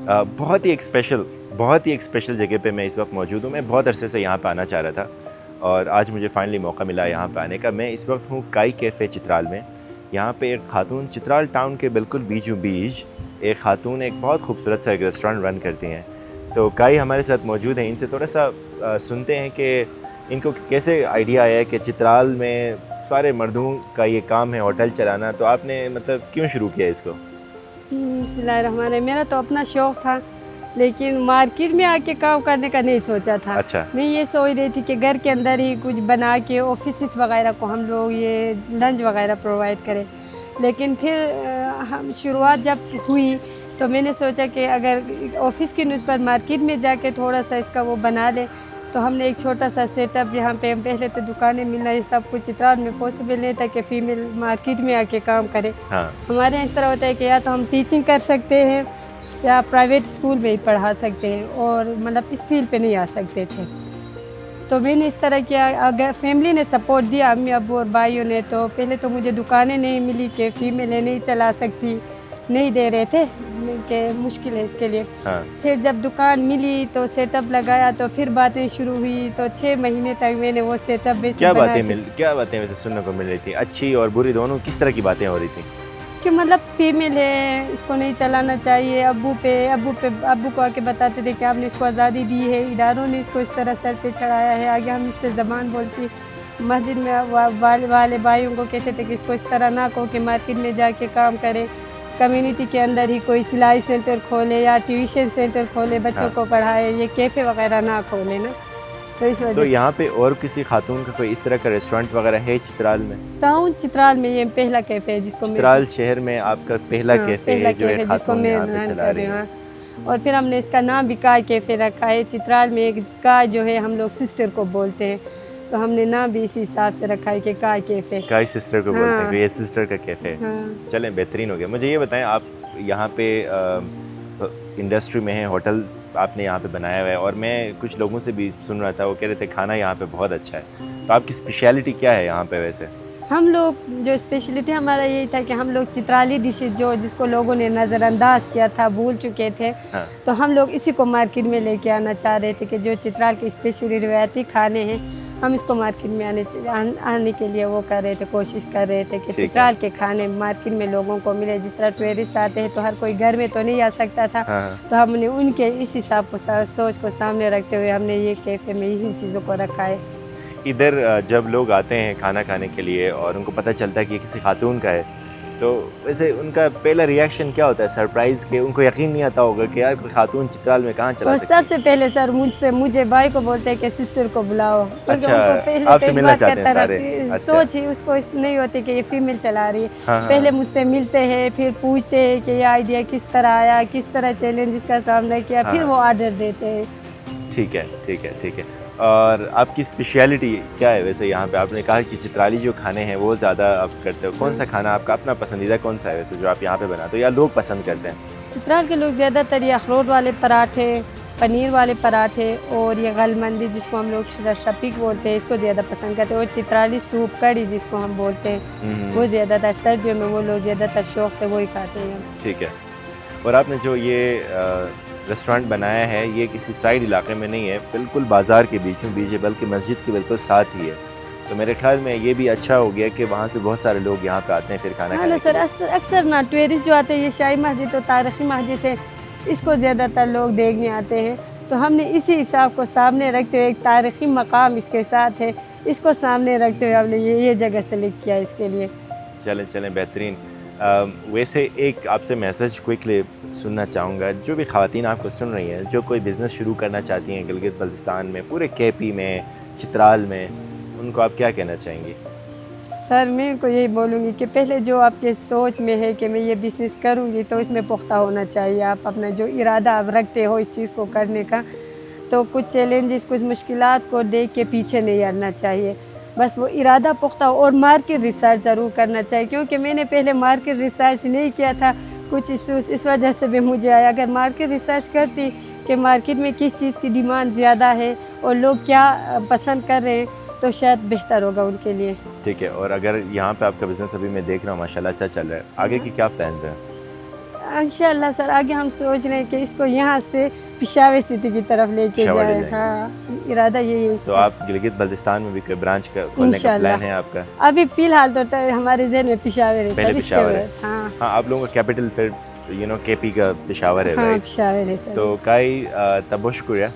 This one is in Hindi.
बहुत ही एक स्पेशल जगह पे मैं इस वक्त मौजूद हूँ। मैं बहुत अरसे से यहाँ पे आना चाह रहा था और आज मुझे फाइनली मौका मिला यहाँ पे आने का। मैं इस वक्त हूँ काई कैफ़े चित्राल में। यहाँ पे एक खातून चित्राल टाउन के बिल्कुल बीचों बीच एक खातून एक बहुत खूबसूरत सा एक रेस्टोरेंट रन करती हैं। तो काई हमारे साथ मौजूद हैं, इनसे थोड़ा सा सुनते हैं कि इनको कैसे आइडिया आया कि चित्राल में सारे मर्दों का ये काम है होटल चलाना, तो आपने मतलब क्यों शुरू किया इसको? बिस्मिल्लाहिर्रहमानिर्रहीम। मेरा तो अपना शौक़ था, लेकिन मार्केट में आके काम करने का नहीं सोचा था। अच्छा। मैं ये सोच रही थी कि घर के अंदर ही कुछ बना के ऑफिस वगैरह को हम लोग ये लंच वगैरह प्रोवाइड करें। लेकिन फिर हम शुरुआत जब हुई तो मैंने सोचा कि अगर ऑफिस की निस्बत मार्केट में जाके थोड़ा सा इसका वो बना लें, तो हमने एक छोटा सा सेटअप यहाँ पे, पहले तो दुकानें मिलना ये सब कुछ चित्राल में पॉसिबल नहीं था कि फ़ीमेल मार्केट में आके काम करे। हाँ। हमारे यहाँ इस तरह होता है कि या तो हम टीचिंग कर सकते हैं या प्राइवेट स्कूल में ही पढ़ा सकते हैं, और मतलब इस फील्ड पे नहीं आ सकते थे। तो मैंने इस तरह किया, अगर फैमिली ने सपोर्ट दिया, अम्मी अब्बू और भाइयों ने, तो पहले तो मुझे दुकानें नहीं मिली कि फ़ीमेल नहीं चला सकती, नहीं दे रहे थे कि मुश्किल है इसके लिए। हाँ। फिर जब दुकान मिली तो सेटअप लगाया, तो फिर बातें शुरू हुई। तो 6 महीने तक मैंने वो सेटअप क्या बातें वैसे सुनने को मिल रही थी, अच्छी और बुरी दोनों? किस तरह की बातें हो रही थी? कि मतलब फ़ीमेल है, इसको नहीं चलाना चाहिए। अब्बू को आके बताते थे कि आपने इसको आज़ादी दी है, इदारों ने इसको इस तरह सर पे चढ़ाया है। आगे हमसे ज़बान बोलती, मस्जिद में वाले भाइयों को कहते थे कि इसको इस तरह ना कहो कि मार्केट में जाके काम करे, कम्युनिटी के अंदर ही कोई सिलाई सेंटर खोले या ट्यूशन सेंटर खोले, बच्चों हाँ। को पढ़ाए, ये कैफ़े वगैरह ना खोले ना। तो इस वजह तो यहाँ पे और किसी खातून का कोई इस तरह का रेस्टोरेंट वगैरह है चित्राल में? टाउन चित्राल में ये पहला कैफ़े है जिसको चित्राल शहर में आपका पहला कैफ़े है जो एक जिसको खातून मैं यहाँ पे रन चला कर रही रही है। हूँ। और फिर हमने इसका नाम भी काय कैफ़े रखा है। चित्राल में एक काय जो है हम लोग सिस्टर को बोलते हैं, तो हमने नाम भी इसी हिसाब से रखा है कि काय कैफ़े। काई सिस्टर को बोलते हैं, हाँ। तो ये सिस्टर का कैफ़े है। हाँ। चलें, बेहतरीन हो गया। मुझे ये बताएं, आप यहाँ पे इंडस्ट्री में हैं, होटल आपने यहाँ पे बनाया हुआ है, और मैं कुछ लोगों से भी सुन रहा था, वो कह रहे थे खाना यहाँ पे बहुत अच्छा है। तो आपकी स्पेशलिटी क्या है यहाँ पे वैसे? हम लोग जो स्पेशलिटी हमारा यही था कि हम लोग चित्राली डिशेज जिसको लोगों ने नज़रअंदाज किया था, भूल चुके थे। हाँ। तो हम लोग इसी को मार्केट में लेके आना चाह रहे थे कि जो चित्राल के स्पेशली रिवायती खाने हैं, हम इसको मार्केट में आने के लिए वो कर रहे थे, कोशिश कर रहे थे कि चित्राल के खाने मार्केट में लोगों को मिले। जिस तरह टूरिस्ट आते हैं तो हर कोई घर में तो नहीं आ सकता था। हाँ। तो हमने उनके इस हिसाब को सोच को सामने रखते हुए हमने ये कैफ़े में इन चीज़ों को रखा है। इधर जब लोग आते हैं खाना खाने के लिए और उनको पता चलता है कि ये किसी खातून का है, तो वैसे उनका पहला रिएक्शन क्या होता है? सरप्राइज़ के उनको यकीन नहीं आता होगा कि यार कोई खातून चित्राल में कहाँ चला सकती है? सबसे पहले सर मुझे भाई को बोलते हैं कि सिस्टर को बुलाओ। अच्छा, पहले आपसे मिलना चाहते हैं सारे? अच्छा। सोच ही उसको नहीं होती कि ये फीमेल चला रही है। हाँ, हाँ, पहले हाँ। मुझसे मिलते हैं, फिर पूछते हैं कि ये आइडिया किस तरह आया, किस तरह चैलेंजेस का सामना किया, हाँ। फिर वो ऑर्डर देते हैं। ठीक है, ठीक है, ठीक है। और आपकी स्पेशलिटी क्या है वैसे यहाँ पे? आपने कहा कि चित्राली जो खाने हैं वो ज़्यादा आप करते हो। कौन सा खाना आपका अपना पसंदीदा कौन सा है वैसे जो आप यहाँ पे बनाते हो या लोग पसंद करते हैं? चित्राल के लोग ज़्यादातर ये अखरोट वाले पराठे, पनीर वाले पराठे और ये गलमंदी जिसको हम लोग शपीक बोलते हैं, इसको ज़्यादा पसंद करते हैं। और चित्राली सूप कड़ी जिसको हम बोलते हैं, वो ज़्यादातर सर्दियों में वो लोग ज़्यादातर शौक़ से वही खाते हैं। ठीक है। और आपने जो ये रेस्टोरेंट बनाया है, ये किसी साइड इलाके में नहीं है, बिल्कुल बाज़ार के बीचों बीच है, बल्कि मस्जिद के बिल्कुल साथ ही है। तो मेरे ख्याल में ये भी अच्छा हो गया कि वहाँ से बहुत सारे लोग यहाँ पे आते हैं फिर खाना खाने ना के लिए। सर, अक्सर ना टूरिस्ट जो आते हैं, ये शाही मस्जिद और तारीख़ी मस्जिद है, इसको ज़्यादातर लोग देखने आते हैं। तो हमने इसी हिसाब को सामने रखते हुए, एक तारीख़ी मकाम इसके साथ है, इसको सामने रखते हुए हमने ये जगह सेलेक्ट किया इसके लिए। चलें, बेहतरीन। वैसे एक आपसे मैसेज क्विकली सुनना चाहूँगा, जो भी ख़वातीन आपको सुन रही हैं, जो कोई बिज़नेस शुरू करना चाहती हैं गिलगित बल्तिस्तान में, पूरे केपी में, चित्राल में, उनको आप क्या कहना चाहेंगी? सर मैं इनको यही बोलूँगी कि पहले जो आपके सोच में है कि मैं ये बिज़नेस करूँगी, तो इसमें पुख्ता होना चाहिए। आप अपना जो इरादा आप रखते हो इस चीज़ को करने का, तो कुछ चैलेंजेस, कुछ मुश्किलात को देख के पीछे नहीं हटना चाहिए। बस वो इरादा पुख्ता हो और मार्केट रिसर्च ज़रूर करना चाहिए, क्योंकि मैंने पहले मार्केट रिसर्च नहीं किया था। कुछ इश्यूज़ इस वजह से भी मुझे आया। अगर मार्केट रिसर्च करती कि मार्केट में किस चीज़ की डिमांड ज़्यादा है और लोग क्या पसंद कर रहे हैं, तो शायद बेहतर होगा उनके लिए। ठीक है। और अगर यहाँ पे आपका बिज़नेस अभी मैं देख रहा हूँ माशाल्लाह अच्छा चल रहा है, आगे की क्या प्लान्स हैं? इंशाल्लाह सर आगे हम सोच रहे हैं कि इसको यहाँ से पेशावर सिटी की तरफ लेके पेशावर ले जाए। जाएंगे। हाँ, इरादा यही है। तो आप गिलगित बल्तिस्तान में भी कोई ब्रांच का खोलने का इंशाल्लाह। प्लान है आपका? अभी फिलहाल तो हमारे जहन में पेशावर है पहले सर, इसके पेशावर है। बाद हाँ हाँ, आप लोगों का कैपिटल फिर केपी का पेशावर है, हाँ राइट? पेशावर है सर। तो काई तबो शुक्रिया